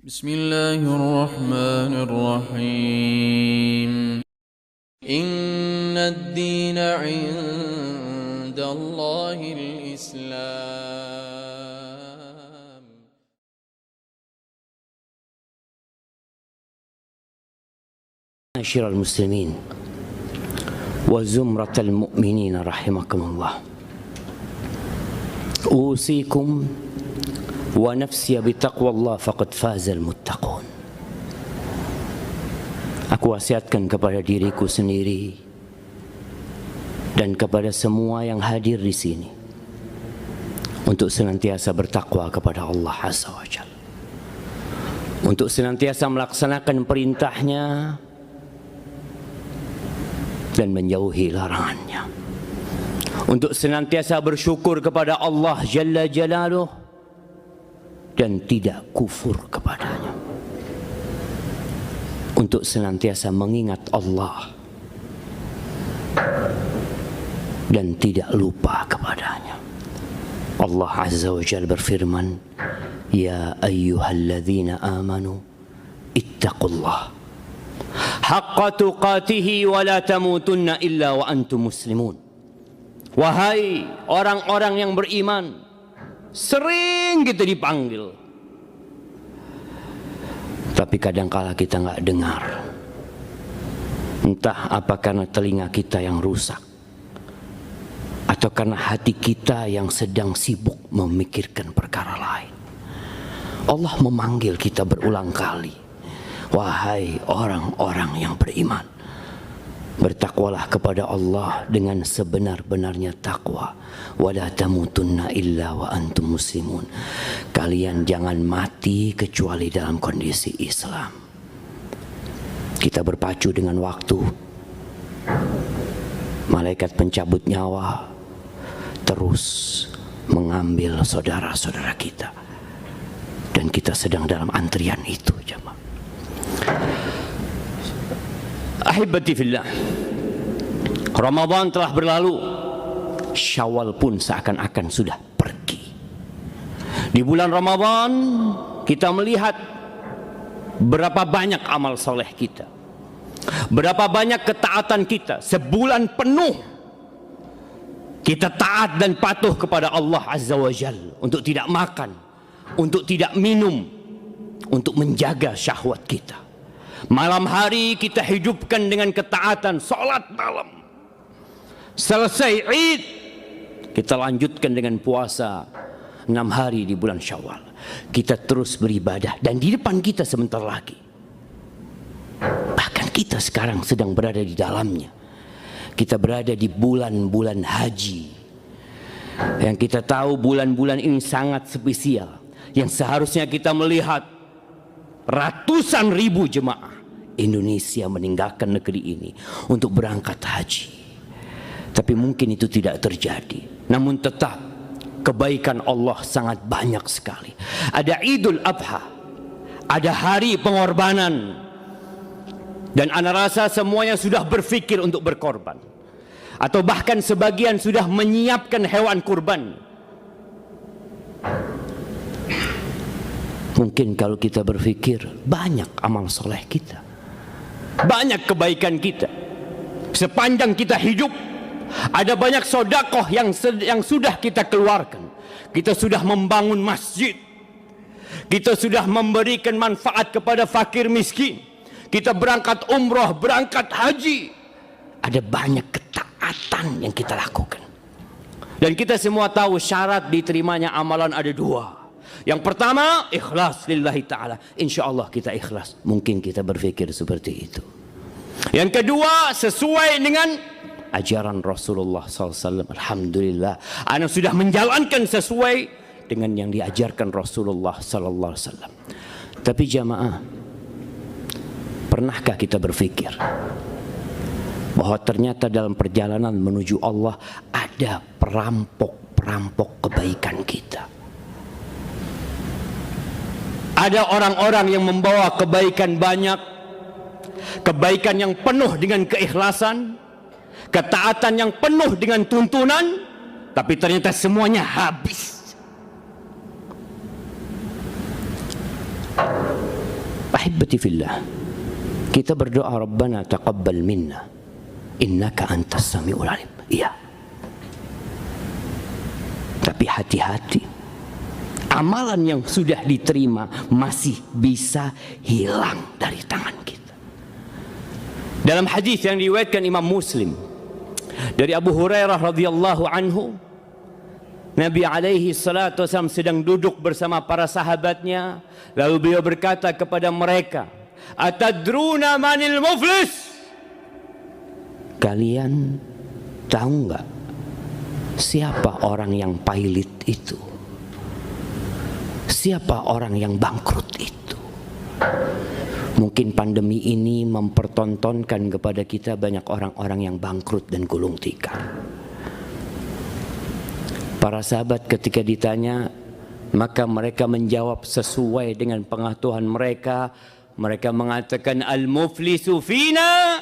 بسم الله الرحمن الرحيم إن الدين عند الله الإسلام. معاشر المسلمين وزمرة المؤمنين رحمكم الله، أوصيكم ونفسي بتقوى الله فقد فاز المتقون. Aku wasiatkan kepada diriku sendiri dan kepada semua yang hadir di sini untuk senantiasa bertakwa kepada Allah Azza wa Jalla, untuk senantiasa melaksanakan perintahnya dan menjauhi larangannya, untuk senantiasa bersyukur kepada Allah Jalla Jalaluh dan tidak kufur kepadanya, untuk senantiasa mengingat Allah dan tidak lupa kepadanya. Allah Azza wa Jalla berfirman, Ya ayyuhalladzina amanu ittaqullah haqqa tuqatihi wa la tamutunna illa wa antum muslimun. Wahai orang-orang yang beriman, sering kita dipanggil, tapi kadangkala kita nggak dengar. Entah apa karena telinga kita yang rusak, atau karena hati kita yang sedang sibuk memikirkan perkara lain. Allah memanggil kita berulang kali, wahai orang-orang yang beriman, bertakwalah kepada Allah dengan sebenar-benarnya takwa. Wala tamutunna illa wa antum muslimun. Kalian jangan mati kecuali dalam kondisi Islam. Kita berpacu dengan waktu. Malaikat pencabut nyawa terus mengambil saudara-saudara kita, dan kita sedang dalam antrian itu, jemaah. Ahibati fillah, Ramadan telah berlalu, Syawal pun seakan-akan sudah pergi. Di bulan Ramadan kita melihat berapa banyak amal soleh kita, berapa banyak ketaatan kita. Sebulan penuh kita taat dan patuh kepada Allah Azza wa Jalla, untuk tidak makan, untuk tidak minum, untuk menjaga syahwat kita. Malam hari kita hidupkan dengan ketaatan, salat malam. Selesai Id, kita lanjutkan dengan puasa 6 hari di bulan Syawal. Kita terus beribadah, dan di depan kita sebentar lagi, bahkan kita sekarang sedang berada di dalamnya, kita berada di bulan-bulan haji, yang kita tahu bulan-bulan ini sangat spesial, yang seharusnya kita melihat ratusan ribu jemaah Indonesia meninggalkan negeri ini untuk berangkat haji. Tapi mungkin itu tidak terjadi. Namun tetap kebaikan Allah sangat banyak sekali. Ada Idul Adha, ada hari pengorbanan, dan ana rasa semuanya sudah berpikir untuk berkorban, atau bahkan sebagian sudah menyiapkan hewan kurban. Mungkin kalau kita berpikir, banyak amal soleh kita, banyak kebaikan kita sepanjang kita hidup. Ada banyak sodakoh yang sudah kita keluarkan. Kita sudah membangun masjid, kita sudah memberikan manfaat kepada fakir miskin, kita berangkat umroh, berangkat haji. Ada banyak ketaatan yang kita lakukan, dan kita semua tahu syarat diterimanya amalan ada 2. Yang pertama, ikhlas lillahi ta'ala. Insya Allah kita ikhlas. Mungkin kita berpikir seperti itu. Yang kedua, sesuai dengan ajaran Rasulullah SAW. Alhamdulillah, ana sudah menjalankan sesuai dengan yang diajarkan Rasulullah SAW. Tapi jamaah, pernahkah kita berpikir bahwa ternyata dalam perjalanan menuju Allah ada perampok-perampok kebaikan kita? Ada orang-orang yang membawa kebaikan banyak, kebaikan yang penuh dengan keikhlasan, ketaatan yang penuh dengan tuntunan, tapi ternyata semuanya habis. Ahibati fillah, kita berdoa Rabbana taqabbal minna innaka antas samiul alim. Iya. Tapi hati-hati, amalan yang sudah diterima masih bisa hilang dari tangan kita. Dalam hadis yang diriwayatkan Imam Muslim dari Abu Hurairah radhiyallahu anhu, Nabi alaihi salatu wasallam sedang duduk bersama para sahabatnya, lalu beliau berkata kepada mereka, "Atadruna manil muflis?" Kalian tahu enggak siapa orang yang pailit itu? Siapa orang yang bangkrut itu? Mungkin pandemi ini mempertontonkan kepada kita banyak orang-orang yang bangkrut dan gulung tikar. Para sahabat ketika ditanya, maka mereka menjawab sesuai dengan pengetahuan mereka. Mereka mengatakan, al-muflisu fina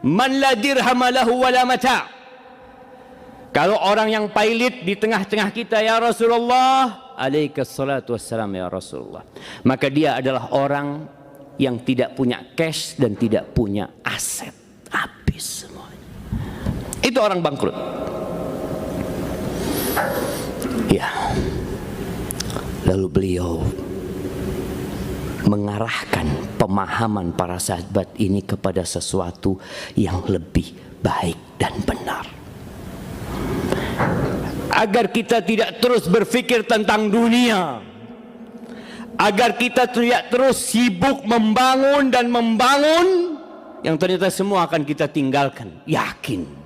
man la dirham lahu wala mata'. Kalau orang yang pailit di tengah-tengah kita, ya Rasulullah, alaikas salatu wassalam ya Rasulullah, maka dia adalah orang yang tidak punya cash dan tidak punya aset. Habis semuanya. Itu orang bangkrut. Ya. Lalu beliau mengarahkan pemahaman para sahabat ini kepada sesuatu yang lebih baik dan benar. Agar kita tidak terus berpikir tentang dunia, agar kita tidak terus sibuk membangun dan membangun yang ternyata semua akan kita tinggalkan. Yakin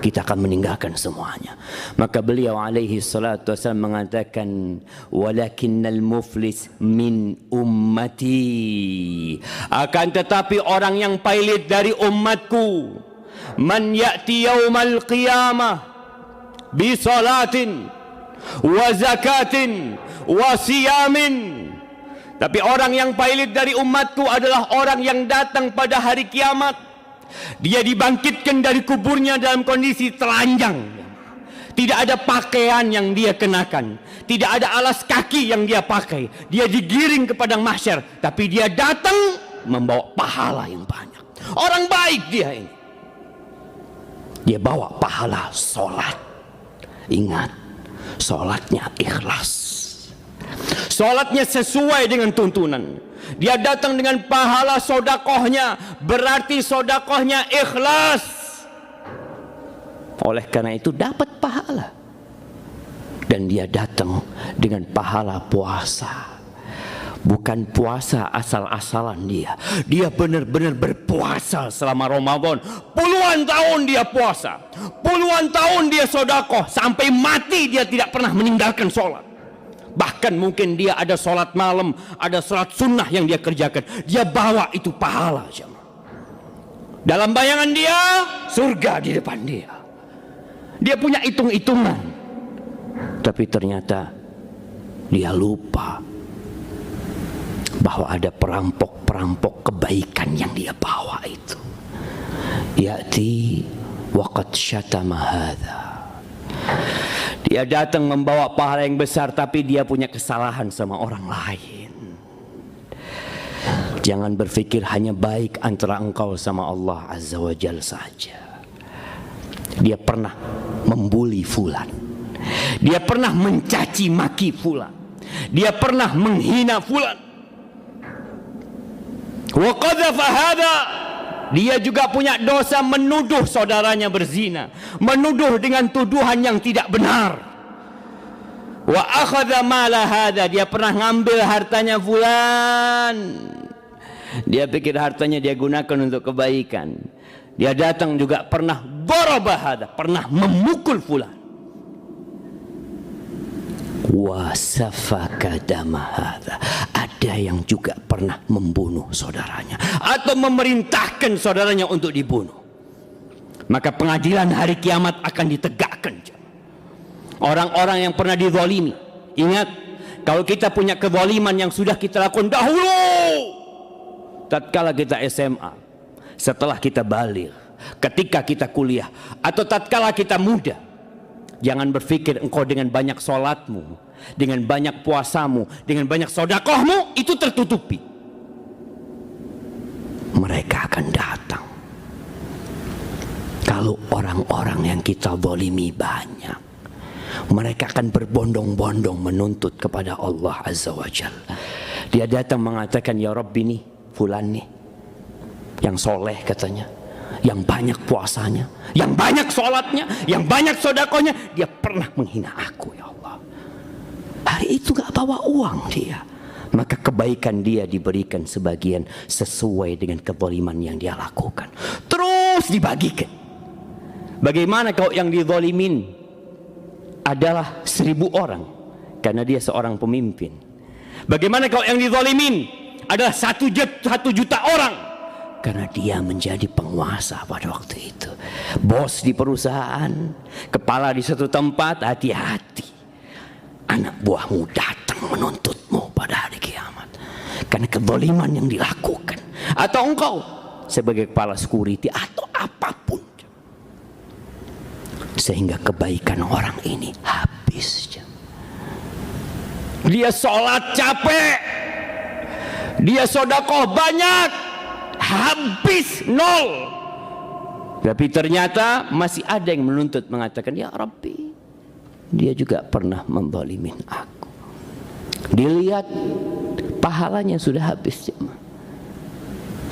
kita akan meninggalkan semuanya. Maka beliau alaihi salatu wasallam mengatakan, walakinnal muflis min ummati, akan tetapi orang yang pailit dari umatku, man ya'ti yaumal qiyamah bi salatin wa zakatin wa siyamin. Tapi orang yang pailit dari umatku adalah orang yang datang pada hari kiamat, dia dibangkitkan dari kuburnya dalam kondisi telanjang. Tidak ada pakaian yang dia kenakan, tidak ada alas kaki yang dia pakai. Dia digiring ke padang mahsyar, tapi dia datang membawa pahala yang banyak. Orang baik dia ini. Dia bawa pahala solat. Ingat, solatnya ikhlas. Solatnya sesuai dengan tuntunan. Dia datang dengan pahala sodakohnya, berarti sodakohnya ikhlas. Oleh karena itu dapat pahala. Dan dia datang dengan pahala puasa. Bukan puasa asal-asalan dia. Dia benar-benar berpuasa selama Ramadan. Puluhan tahun dia puasa. Puluhan tahun dia sodakoh. Sampai mati dia tidak pernah meninggalkan sholat. Bahkan mungkin dia ada sholat malam, ada sholat sunnah yang dia kerjakan. Dia bawa itu pahala. Dalam bayangan dia, surga di depan dia. Dia punya hitung-hitungan. Tapi ternyata dia lupa bahwa ada perampok-perampok kebaikan yang dia bawa itu. Ya'ti waqad syatama hadza. Dia datang membawa pahala yang besar, tapi dia punya kesalahan sama orang lain. Jangan berpikir hanya baik antara engkau sama Allah Azza wa Jalla saja. Dia pernah membuli fulan. Dia pernah mencaci maki fulan. Dia pernah menghina fulan. Wa qadhafa hadza. Dia juga punya dosa menuduh saudaranya berzina, menuduh dengan tuduhan yang tidak benar. Wa akhadha mala hadza, dia pernah ngambil hartanya fulan. Dia pikir hartanya dia gunakan untuk kebaikan. Dia datang juga pernah daraba hadza, pernah memukul fulan. Wa safaka dama hadza, ada yang juga pernah membunuh saudaranya atau memerintahkan saudaranya untuk dibunuh. Maka pengadilan hari kiamat akan ditegakkan. Orang-orang yang pernah dizalimi, ingat, kalau kita punya kezaliman yang sudah kita lakukan dahulu, tatkala kita SMA, setelah kita baligh, ketika kita kuliah, atau tatkala kita muda, jangan berpikir engkau dengan banyak sholatmu, dengan banyak puasamu, dengan banyak sodakohmu itu tertutupi. mereka akan datang. Kalau orang-orang yang kita zalimi banyak, mereka akan berbondong-bondong menuntut kepada Allah Azza wa Jalla. Dia datang mengatakan, ya Rabbi nih, fulan nih, yang soleh katanya, yang banyak puasanya, yang banyak sholatnya, yang banyak sodakonya, dia pernah menghina aku ya Allah. Hari itu gak bawa uang dia, maka kebaikan dia diberikan sebagian sesuai dengan kezaliman yang dia lakukan, terus dibagikan. Bagaimana kalau yang dizalimin adalah 1000 orang karena dia seorang pemimpin? Bagaimana kalau yang dizalimin adalah 1 juta orang karena dia menjadi penguasa pada waktu itu, bos di perusahaan, kepala di satu tempat? Hati-hati, anak buahmu datang menuntutmu pada hari kiamat karena kezaliman yang dilakukan. Atau engkau sebagai kepala security atau apapun, sehingga kebaikan orang ini habis. Dia sholat capek, dia sedekah banyak, habis nol. Tapi ternyata masih ada yang menuntut, mengatakan, ya Rabbi, dia juga pernah menzalimin aku. Dilihat pahalanya sudah habis.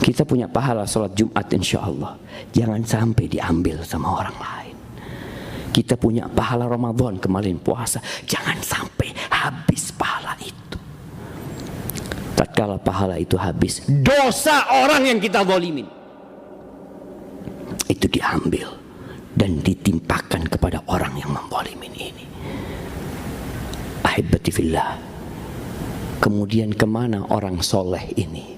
Kita punya pahala sholat Jumat insya Allah, jangan sampai diambil sama orang lain. Kita punya pahala Ramadan kemarin puasa, jangan sampai habis pahala itu. Tatkala pahala itu habis, dosa orang yang kita zalimin itu diambil dan ditimpakan kepada orang yang menzalimin ini. Ahibati fillah. Kemudian kemana orang soleh ini?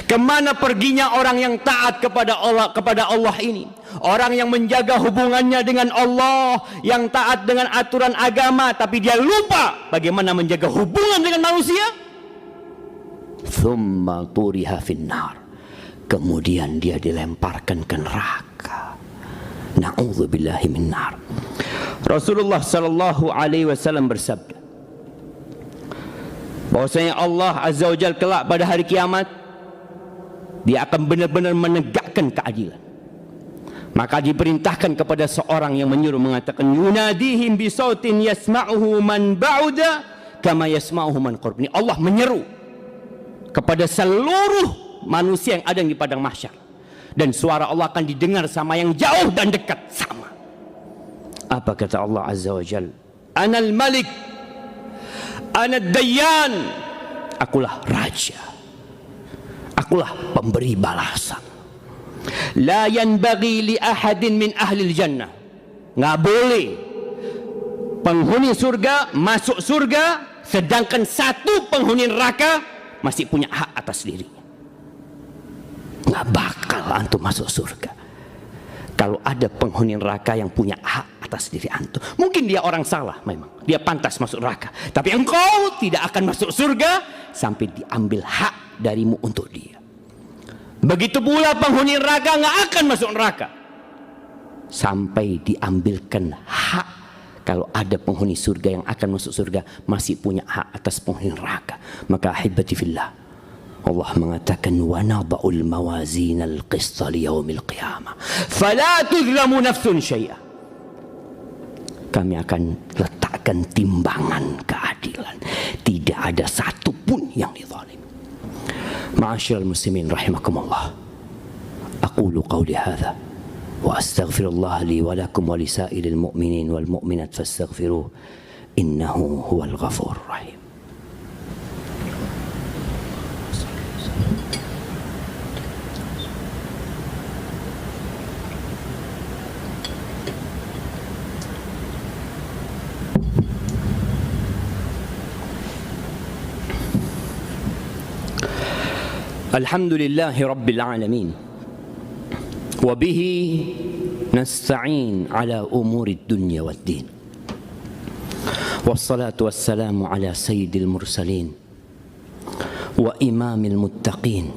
Kemana perginya orang yang taat kepada Allah ini? Orang yang menjaga hubungannya dengan Allah, yang taat dengan aturan agama, tapi dia lupa bagaimana menjaga hubungan dengan manusia. Thumma turiha finnar. Kemudian dia dilemparkan ke neraka. Na'udzubillahi minnar. Rasulullah sallallahu alaihi wasallam bersabda bahwasanya Allah Azza wa Jalla kelak pada hari kiamat, dia akan benar-benar menegakkan keadilan. Maka diperintahkan kepada seorang yang menyuruh, mengatakan, yunadihim bisautin yasma'uhu man ba'uda kama yasma'uhu man qurb. Allah menyeru kepada seluruh manusia yang ada di padang mahsyar, dan suara Allah akan didengar sama yang jauh dan dekat sama. Apa kata Allah Azza wa Jalla? Anal malik, anad dayyan. Akulah raja, akulah pemberi balasan. La yanbaghi li ahadin min ahli jannah. Nggak boleh penghuni surga masuk surga sedangkan satu penghuni neraka masih punya hak atas dirinya. Nggak bakal antum masuk surga kalau ada penghuni neraka yang punya hak atas diri antum. Mungkin dia orang salah, memang dia pantas masuk neraka, tapi engkau tidak akan masuk surga sampai diambil hak darimu untuk dia. Begitu pula penghuni neraka nggak akan masuk neraka sampai diambilkan hak. Kalau ada penghuni surga yang akan masuk surga masih punya hak atas penghuni neraka. Maka ahibati fillah, Allah mengatakan, wa nada'ul mawazinal qista liyaumil qiyamah fala tuzlamu nafsun syai'a. Kami akan letakkan timbangan keadilan, tidak ada satu pun yang dizalim. Ma'asyiral muslimin rahimakumullah, aqulu qawli hadza wa astaghfirullah li wa lakum wa lisairil mu'minin wal mu'minat fastaghfiruh innahu huwal ghafurur rahim. Alhamdulillahi Rabbil Alamin, wa bihi nasta'in ala umuri dunya wad din, wassalatu wassalamu ala sayyidil mursalin wa imamil muttaqin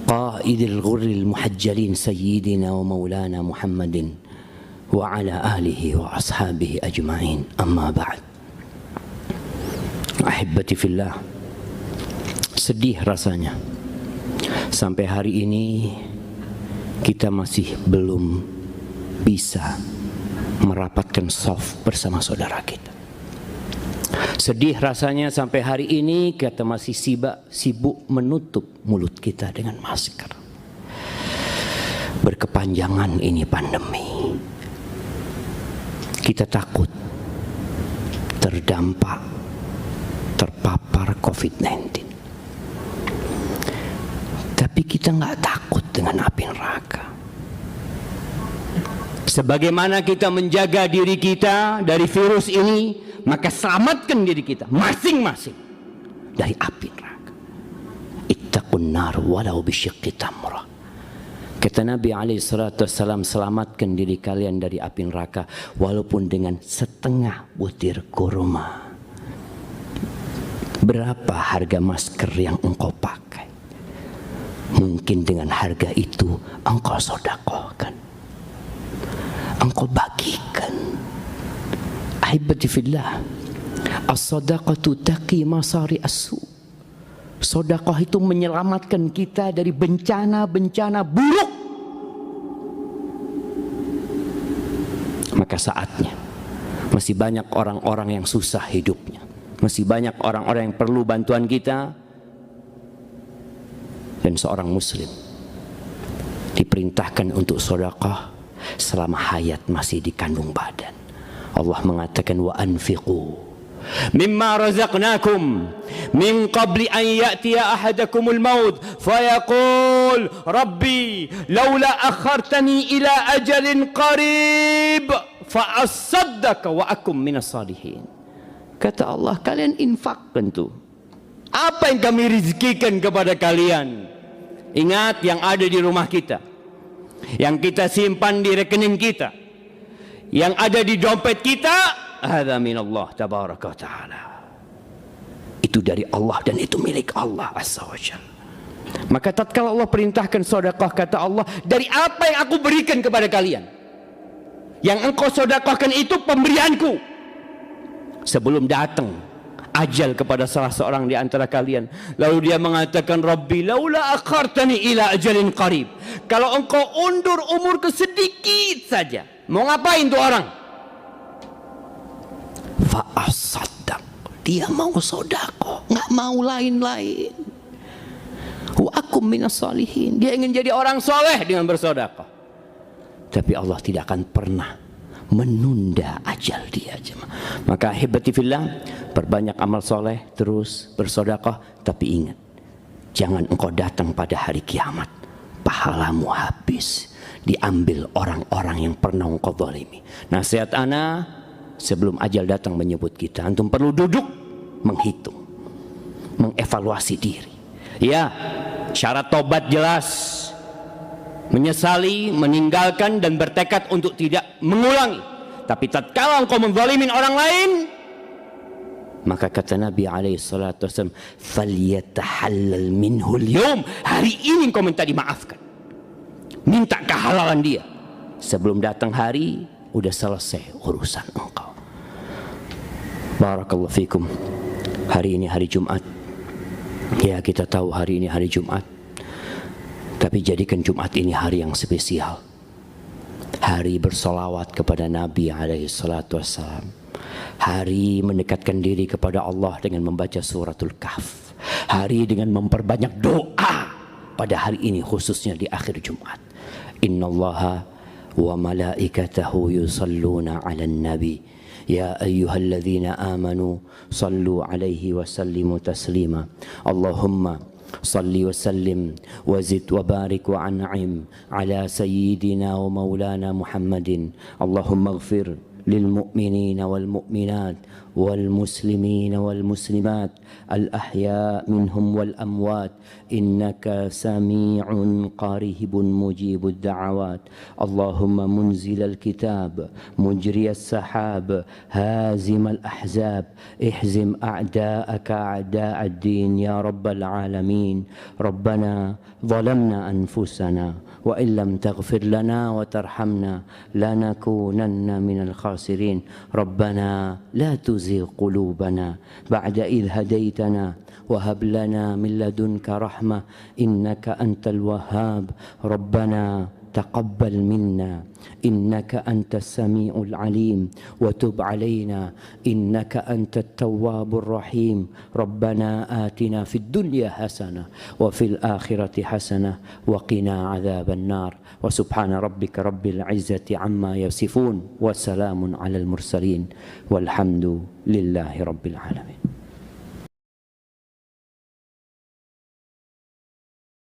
qaidil ghurril muhajjalin sayyidina wa maulana Muhammadin wa ala alihi wa ashabihi ajma'in. Amma ba'd. Ahibati fillah, sedih rasanya Sampai hari ini kita masih belum bisa merapatkan shaf bersama saudara kita. Sedih rasanya sampai hari ini kita masih sibuk menutup mulut kita dengan masker. Berkepanjangan ini pandemi. Kita takut terpapar COVID-19. Tapi kita nggak takut dengan api neraka. Sebagaimana kita menjaga diri kita dari virus ini, maka selamatkan diri kita masing-masing dari api neraka. Ittaqun nar walau bisyiqqi tamrah. Kata Nabi SAW, selamatkan diri kalian dari api neraka walaupun dengan setengah butir kurma. Berapa harga masker yang engkau pakai? Mungkin dengan harga itu engkau sedekahkan, engkau bagikan. Ahibati fillah, as-sadaqatu taqi masari as-su. Sedekah itu menyelamatkan kita dari bencana-bencana buruk. Maka saatnya, masih banyak orang-orang yang susah hidupnya, masih banyak orang-orang yang perlu bantuan kita, dan seorang muslim diperintahkan untuk sedekah selama hayat masih di kandung badan. Allah mengatakan wa anfiqu mimma razaqnakum min qabli an ya'tiya ahadakumul maut fayaqul rabbi laula akhartani ila ajalin qarib fa asaddaq wa akum minas salihin. Kata Allah, kalian infakkan tuh apa yang kami rezekikan kepada kalian. Ingat yang ada di rumah kita, yang kita simpan di rekening kita, yang ada di dompet kita, hadza minallah tabaraka wa taala. Itu dari Allah dan itu milik Allah azza wa jalla. Maka tatkala Allah perintahkan sedekah, kata Allah, dari apa yang aku berikan kepada kalian, yang engkau sedekahkan itu pemberianku. Sebelum datang ajal kepada salah seorang di antara kalian, lalu dia mengatakan, Rabbi laula akhartani ila ajalin qarib. Kalau engkau undur umurku sedikit saja, mau ngapain tuh orang? Fa asaddaq, dia mau sedekah, nggak mau lain-lain. Wa akum minas salihin, dia ingin jadi orang soleh dengan bersedekah. Tapi Allah tidak akan pernah menunda ajal dia. Maka ahibati fillah, perbanyak amal soleh, terus bersedekah. Tapi ingat, jangan engkau datang pada hari kiamat pahalamu habis, diambil orang-orang yang pernah engkau zalimi. Nasihat ana sebelum ajal datang menyebut kita, antum perlu duduk menghitung, mengevaluasi diri. Ya, syarat tobat jelas, menyesali, meninggalkan dan bertekad untuk tidak mengulangi. Tapi tatkala engkau menzalimin orang lain, maka kata Nabi SAW, falyatahallal minhul yawm, hari ini engkau minta dimaafkan, minta kehalalan dia. Sebelum datang hari, udah selesai urusan engkau. Barakallahu fikum. Hari ini hari Jumat. Ya, kita tahu hari ini hari Jumat. Tapi jadikan Jumat ini hari yang spesial. Hari bersolawat kepada Nabi SAW. Hari mendekatkan diri kepada Allah dengan membaca suratul Kahf. Hari dengan memperbanyak doa pada hari ini, khususnya di akhir Jumat. Innallaha wa malaikatahu yusalluna 'alan nabi. Ya ayyuhalladzina amanu sallu 'alaihi wa sallimu taslima. Allahumma صل وسلم وزد وبارك وأنعم على سيدنا ومولانا محمد. اللهم اغفر للمؤمنين والمؤمنات والمسلمين والمسلمات الأحياء منهم والأموات إنك سميع قريب مجيب الدعوات. اللهم منزل الكتاب مجري السحاب هازم الأحزاب احزم أعداءك أعداء الدين يا رب العالمين. ربنا ظلمنا أنفسنا وإن لم تغفر لنا وترحمنا لنكونن من الخاسرين. ربنا لا تزغ تزغ قلوبنا بعد إذ هديتنا وهب لنا من لدنك رحمة إنك أنت الوهاب ربنا تقبل منا إنك أنت السميع العليم وتب علينا إنك أنت التواب الرحيم ربنا آتنا في الدنيا حسنة وفي الآخرة حسنة وقنا عذاب النار وسبحان ربك رب العزة عما يصفون وسلام على المرسلين والحمد لله رب العالمين.